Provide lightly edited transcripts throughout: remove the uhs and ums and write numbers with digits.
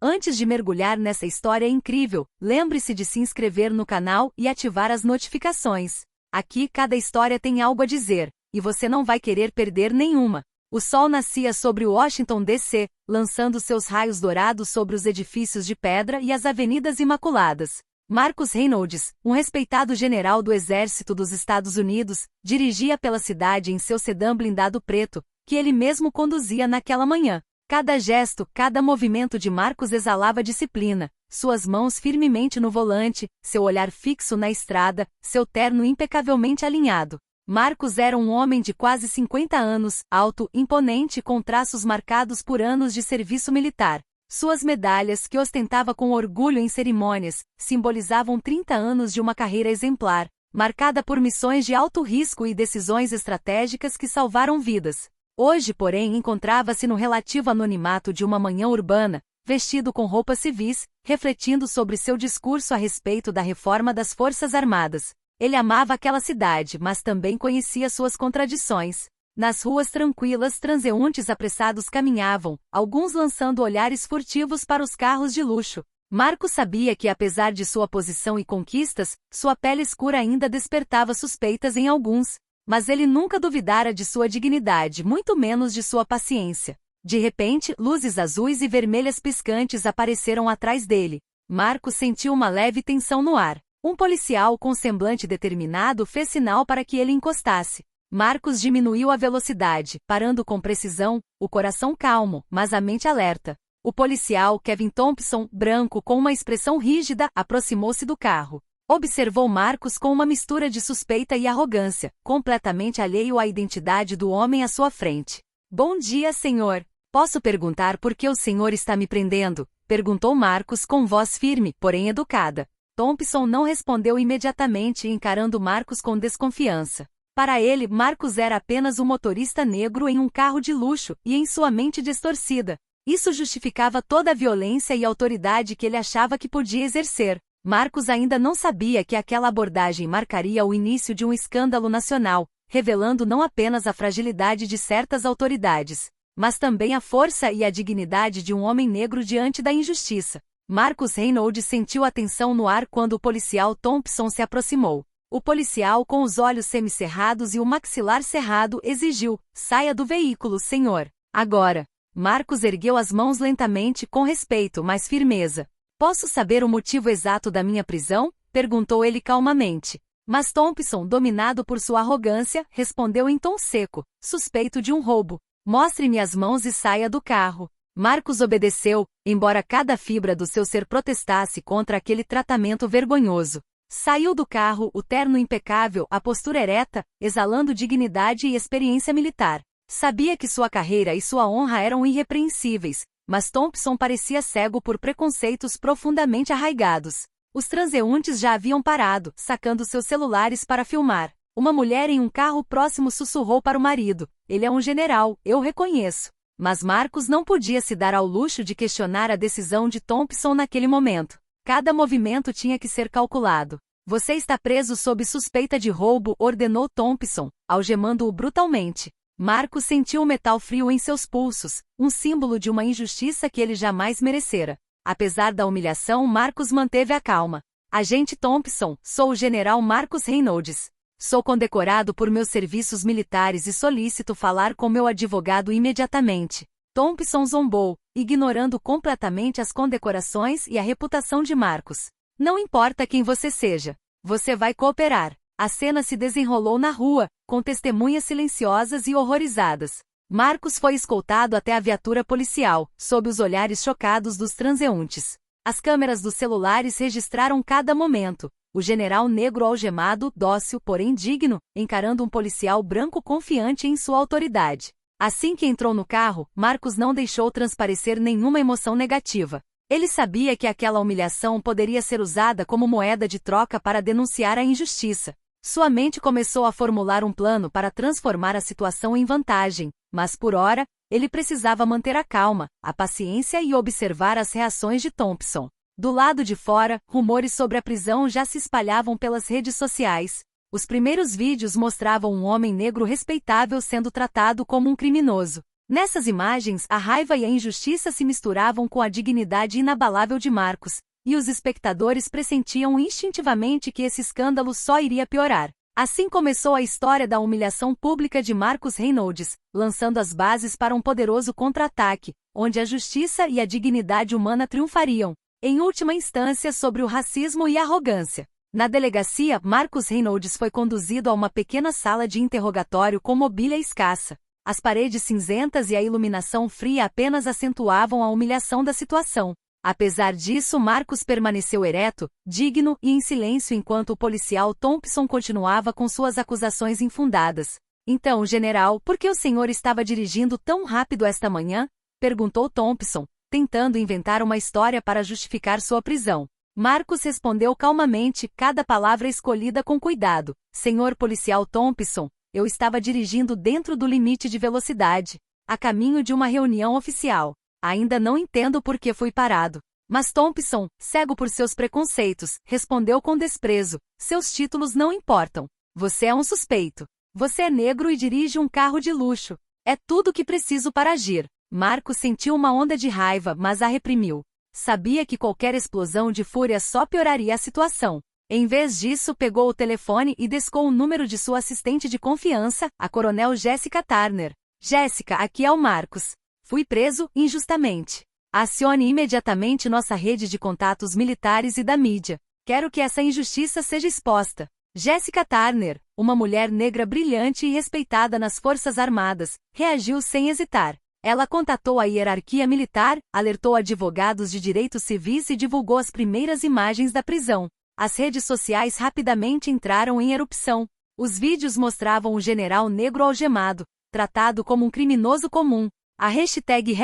Antes de mergulhar nessa história incrível, lembre-se de se inscrever no canal e ativar as notificações. Aqui cada história tem algo a dizer, e você não vai querer perder nenhuma. O sol nascia sobre Washington, D.C., lançando seus raios dourados sobre os edifícios de pedra e as avenidas imaculadas. Marcus Reynolds, um respeitado general do Exército dos Estados Unidos, dirigia pela cidade em seu sedã blindado preto, que ele mesmo conduzia naquela manhã. Cada gesto, cada movimento de Marcus exalava disciplina, suas mãos firmemente no volante, seu olhar fixo na estrada, seu terno impecavelmente alinhado. Marcus era um homem de quase 50 anos, alto, imponente, com traços marcados por anos de serviço militar. Suas medalhas, que ostentava com orgulho em cerimônias, simbolizavam 30 anos de uma carreira exemplar, marcada por missões de alto risco e decisões estratégicas que salvaram vidas. Hoje, porém, encontrava-se no relativo anonimato de uma manhã urbana, vestido com roupas civis, refletindo sobre seu discurso a respeito da reforma das Forças Armadas. Ele amava aquela cidade, mas também conhecia suas contradições. Nas ruas tranquilas, transeuntes apressados caminhavam, alguns lançando olhares furtivos para os carros de luxo. Marcus sabia que, apesar de sua posição e conquistas, sua pele escura ainda despertava suspeitas em alguns. Mas ele nunca duvidara de sua dignidade, muito menos de sua paciência. De repente, luzes azuis e vermelhas piscantes apareceram atrás dele. Marcus sentiu uma leve tensão no ar. Um policial com semblante determinado fez sinal para que ele encostasse. Marcus diminuiu a velocidade, parando com precisão, o coração calmo, mas a mente alerta. O policial, Kevin Thompson, branco com uma expressão rígida, aproximou-se do carro. Observou Marcus com uma mistura de suspeita e arrogância, completamente alheio à identidade do homem à sua frente. "Bom dia, senhor. Posso perguntar por que o senhor está me prendendo?", perguntou Marcus com voz firme, porém educada. Thompson não respondeu imediatamente, encarando Marcus com desconfiança. Para ele, Marcus era apenas um motorista negro em um carro de luxo, e em sua mente distorcida. Isso justificava toda a violência e autoridade que ele achava que podia exercer. Marcus ainda não sabia que aquela abordagem marcaria o início de um escândalo nacional, revelando não apenas a fragilidade de certas autoridades, mas também a força e a dignidade de um homem negro diante da injustiça. Marcus Reynolds sentiu a tensão no ar quando o policial Thompson se aproximou. O policial, com os olhos semicerrados e o maxilar cerrado, exigiu: "Saia do veículo, senhor. Agora." Marcus ergueu as mãos lentamente, com respeito, mas firmeza. "Posso saber o motivo exato da minha prisão?", perguntou ele calmamente. Mas Thompson, dominado por sua arrogância, respondeu em tom seco: "Suspeito de um roubo. Mostre-me as mãos e saia do carro." Marcus obedeceu, embora cada fibra do seu ser protestasse contra aquele tratamento vergonhoso. Saiu do carro, o terno impecável, a postura ereta, exalando dignidade e experiência militar. Sabia que sua carreira e sua honra eram irrepreensíveis, mas Thompson parecia cego por preconceitos profundamente arraigados. Os transeuntes já haviam parado, sacando seus celulares para filmar. Uma mulher em um carro próximo sussurrou para o marido: "Ele é um general, eu reconheço." Mas Marcus não podia se dar ao luxo de questionar a decisão de Thompson naquele momento. Cada movimento tinha que ser calculado. "Você está preso sob suspeita de roubo", ordenou Thompson, algemando-o brutalmente. Marcus sentiu o metal frio em seus pulsos, um símbolo de uma injustiça que ele jamais merecera. Apesar da humilhação, Marcus manteve a calma. "Agente Thompson, sou o general Marcus Reynolds. Sou condecorado por meus serviços militares e solicito falar com meu advogado imediatamente." Thompson zombou, ignorando completamente as condecorações e a reputação de Marcus. "Não importa quem você seja. Você vai cooperar." A cena se desenrolou na rua, com testemunhas silenciosas e horrorizadas. Marcus foi escoltado até a viatura policial, sob os olhares chocados dos transeuntes. As câmeras dos celulares registraram cada momento. O general negro algemado, dócil, porém digno, encarando um policial branco confiante em sua autoridade. Assim que entrou no carro, Marcus não deixou transparecer nenhuma emoção negativa. Ele sabia que aquela humilhação poderia ser usada como moeda de troca para denunciar a injustiça. Sua mente começou a formular um plano para transformar a situação em vantagem, mas por ora, ele precisava manter a calma, a paciência e observar as reações de Thompson. Do lado de fora, rumores sobre a prisão já se espalhavam pelas redes sociais. Os primeiros vídeos mostravam um homem negro respeitável sendo tratado como um criminoso. Nessas imagens, a raiva e a injustiça se misturavam com a dignidade inabalável de Marcos, e os espectadores pressentiam instintivamente que esse escândalo só iria piorar. Assim começou a história da humilhação pública de Marcos Reynolds, lançando as bases para um poderoso contra-ataque, onde a justiça e a dignidade humana triunfariam, em última instância sobre o racismo e a arrogância. Na delegacia, Marcos Reynolds foi conduzido a uma pequena sala de interrogatório com mobília escassa. As paredes cinzentas e a iluminação fria apenas acentuavam a humilhação da situação. Apesar disso, Marcos permaneceu ereto, digno e em silêncio enquanto o policial Thompson continuava com suas acusações infundadas. Então, general, por que o senhor estava dirigindo tão rápido esta manhã? Perguntou Thompson, tentando inventar uma história para justificar sua prisão. Marcos respondeu calmamente, cada palavra escolhida com cuidado. Senhor policial Thompson, eu estava dirigindo dentro do limite de velocidade, a caminho de uma reunião oficial. Ainda não entendo por que fui parado. Mas Thompson, cego por seus preconceitos, respondeu com desprezo. Seus títulos não importam. Você é um suspeito. Você é negro e dirige um carro de luxo. É tudo o que preciso para agir. Marcos sentiu uma onda de raiva, mas a reprimiu. Sabia que qualquer explosão de fúria só pioraria a situação. Em vez disso, pegou o telefone e descou o número de sua assistente de confiança, a coronel Jessica Turner. Jéssica, aqui é o Marcos. Fui preso injustamente. Acione imediatamente nossa rede de contatos militares e da mídia. Quero que essa injustiça seja exposta. Jessica Turner, uma mulher negra brilhante e respeitada nas Forças Armadas, reagiu sem hesitar. Ela contatou a hierarquia militar, alertou advogados de direitos civis e divulgou as primeiras imagens da prisão. As redes sociais rapidamente entraram em erupção. Os vídeos mostravam o general negro algemado, tratado como um criminoso comum. A hashtag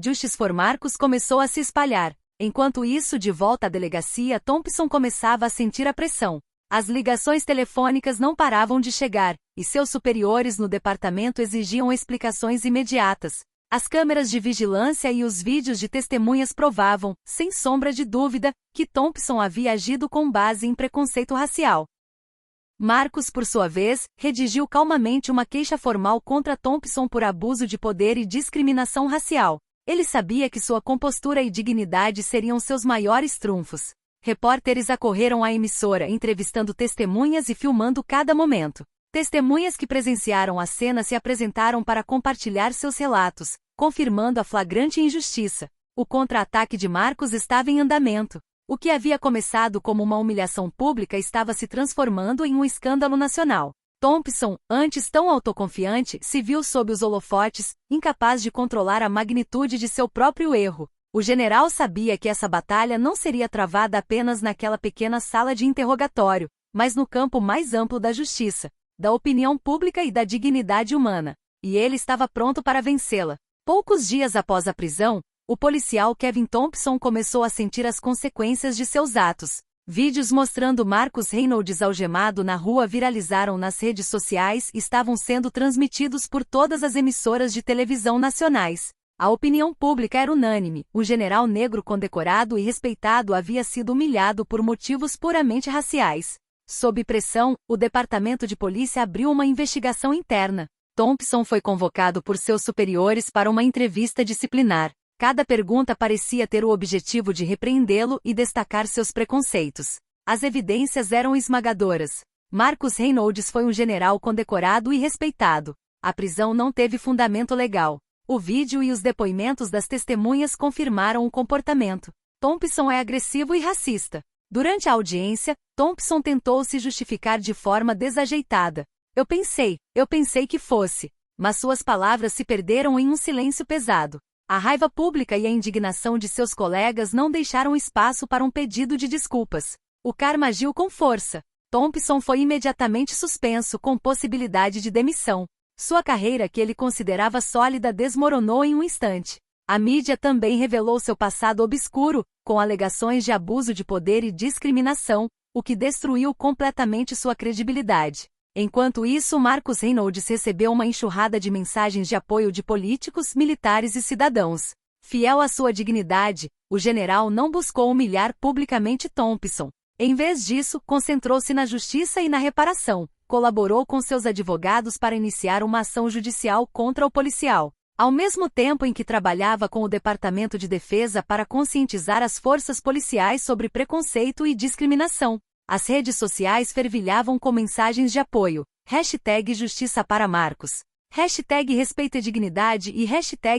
#JusticeForMarcos começou a se espalhar. Enquanto isso, de volta à delegacia, Thompson começava a sentir a pressão. As ligações telefônicas não paravam de chegar, e seus superiores no departamento exigiam explicações imediatas. As câmeras de vigilância e os vídeos de testemunhas provavam, sem sombra de dúvida, que Thompson havia agido com base em preconceito racial. Marcos, por sua vez, redigiu calmamente uma queixa formal contra Thompson por abuso de poder e discriminação racial. Ele sabia que sua compostura e dignidade seriam seus maiores trunfos. Repórteres acorreram à emissora, entrevistando testemunhas e filmando cada momento. Testemunhas que presenciaram a cena se apresentaram para compartilhar seus relatos, confirmando a flagrante injustiça. O contra-ataque de Marcos estava em andamento. O que havia começado como uma humilhação pública estava se transformando em um escândalo nacional. Thompson, antes tão autoconfiante, se viu sob os holofotes, incapaz de controlar a magnitude de seu próprio erro. O general sabia que essa batalha não seria travada apenas naquela pequena sala de interrogatório, mas no campo mais amplo da justiça, da opinião pública e da dignidade humana. E ele estava pronto para vencê-la. Poucos dias após a prisão, o policial Kevin Thompson começou a sentir as consequências de seus atos. Vídeos mostrando Marcos Reynolds algemado na rua viralizaram nas redes sociais e estavam sendo transmitidos por todas as emissoras de televisão nacionais. A opinião pública era unânime: o general negro condecorado e respeitado havia sido humilhado por motivos puramente raciais. Sob pressão, o departamento de polícia abriu uma investigação interna. Thompson foi convocado por seus superiores para uma entrevista disciplinar. Cada pergunta parecia ter o objetivo de repreendê-lo e destacar seus preconceitos. As evidências eram esmagadoras. Marcos Reynolds foi um general condecorado e respeitado. A prisão não teve fundamento legal. O vídeo e os depoimentos das testemunhas confirmaram o comportamento. Thompson é agressivo e racista. Durante a audiência, Thompson tentou se justificar de forma desajeitada. Eu pensei que fosse. Mas suas palavras se perderam em um silêncio pesado. A raiva pública e a indignação de seus colegas não deixaram espaço para um pedido de desculpas. O karma agiu com força. Thompson foi imediatamente suspenso, com possibilidade de demissão. Sua carreira, que ele considerava sólida, desmoronou em um instante. A mídia também revelou seu passado obscuro, com alegações de abuso de poder e discriminação, o que destruiu completamente sua credibilidade. Enquanto isso, Marcos Reynolds recebeu uma enxurrada de mensagens de apoio de políticos, militares e cidadãos. Fiel à sua dignidade, o general não buscou humilhar publicamente Thompson. Em vez disso, concentrou-se na justiça e na reparação. Colaborou com seus advogados para iniciar uma ação judicial contra o policial. Ao mesmo tempo em que trabalhava com o Departamento de Defesa para conscientizar as forças policiais sobre preconceito e discriminação, as redes sociais fervilhavam com mensagens de apoio, #Justiça para Marcos, #Respeito e Dignidade e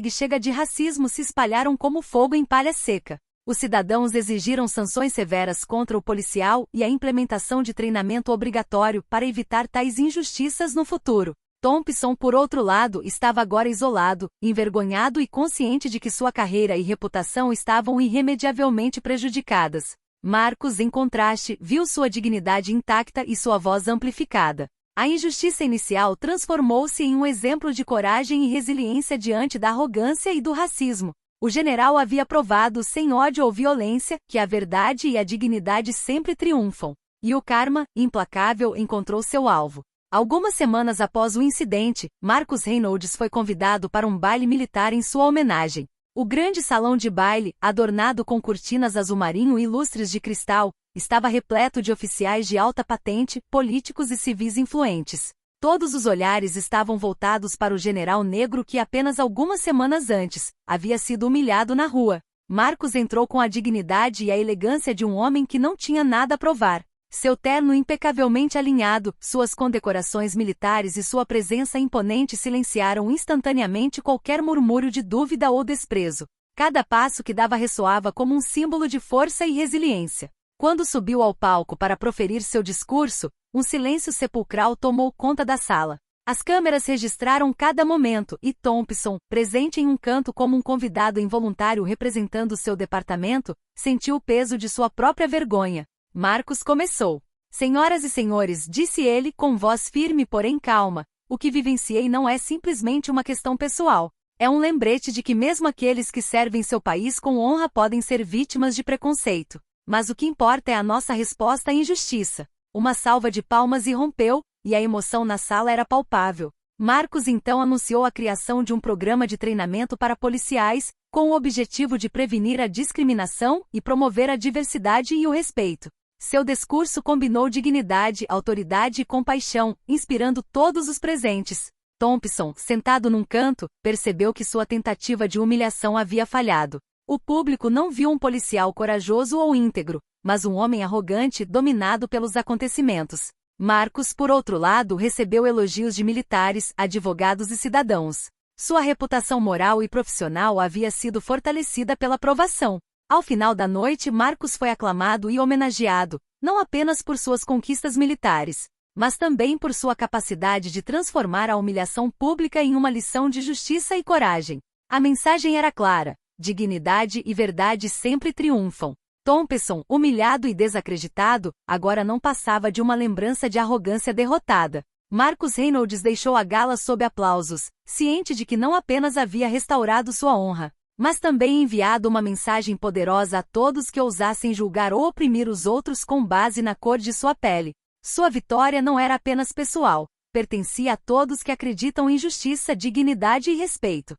#Chega de Racismo se espalharam como fogo em palha seca. Os cidadãos exigiram sanções severas contra o policial e a implementação de treinamento obrigatório para evitar tais injustiças no futuro. Thompson, por outro lado, estava agora isolado, envergonhado e consciente de que sua carreira e reputação estavam irremediavelmente prejudicadas. Marcos, em contraste, viu sua dignidade intacta e sua voz amplificada. A injustiça inicial transformou-se em um exemplo de coragem e resiliência diante da arrogância e do racismo. O general havia provado, sem ódio ou violência, que a verdade e a dignidade sempre triunfam. E o karma, implacável, encontrou seu alvo. Algumas semanas após o incidente, Marcus Reynolds foi convidado para um baile militar em sua homenagem. O grande salão de baile, adornado com cortinas azul marinho e lustres de cristal, estava repleto de oficiais de alta patente, políticos e civis influentes. Todos os olhares estavam voltados para o general negro que apenas algumas semanas antes havia sido humilhado na rua. Marcos entrou com a dignidade e a elegância de um homem que não tinha nada a provar. Seu terno impecavelmente alinhado, suas condecorações militares e sua presença imponente silenciaram instantaneamente qualquer murmúrio de dúvida ou desprezo. Cada passo que dava ressoava como um símbolo de força e resiliência. Quando subiu ao palco para proferir seu discurso, um silêncio sepulcral tomou conta da sala. As câmeras registraram cada momento e Thompson, presente em um canto como um convidado involuntário representando seu departamento, sentiu o peso de sua própria vergonha. Marcos começou. Senhoras e senhores, disse ele com voz firme porém calma, o que vivenciei não é simplesmente uma questão pessoal. É um lembrete de que mesmo aqueles que servem seu país com honra podem ser vítimas de preconceito. Mas o que importa é a nossa resposta à injustiça. Uma salva de palmas irrompeu, e a emoção na sala era palpável. Marcos então anunciou a criação de um programa de treinamento para policiais, com o objetivo de prevenir a discriminação e promover a diversidade e o respeito. Seu discurso combinou dignidade, autoridade e compaixão, inspirando todos os presentes. Thompson, sentado num canto, percebeu que sua tentativa de humilhação havia falhado. O público não viu um policial corajoso ou íntegro, mas um homem arrogante dominado pelos acontecimentos. Marcos, por outro lado, recebeu elogios de militares, advogados e cidadãos. Sua reputação moral e profissional havia sido fortalecida pela provação. Ao final da noite, Marcos foi aclamado e homenageado, não apenas por suas conquistas militares, mas também por sua capacidade de transformar a humilhação pública em uma lição de justiça e coragem. A mensagem era clara: dignidade e verdade sempre triunfam. Thompson, humilhado e desacreditado, agora não passava de uma lembrança de arrogância derrotada. Marcus Reynolds deixou a gala sob aplausos, ciente de que não apenas havia restaurado sua honra, mas também enviado uma mensagem poderosa a todos que ousassem julgar ou oprimir os outros com base na cor de sua pele. Sua vitória não era apenas pessoal, pertencia a todos que acreditam em justiça, dignidade e respeito.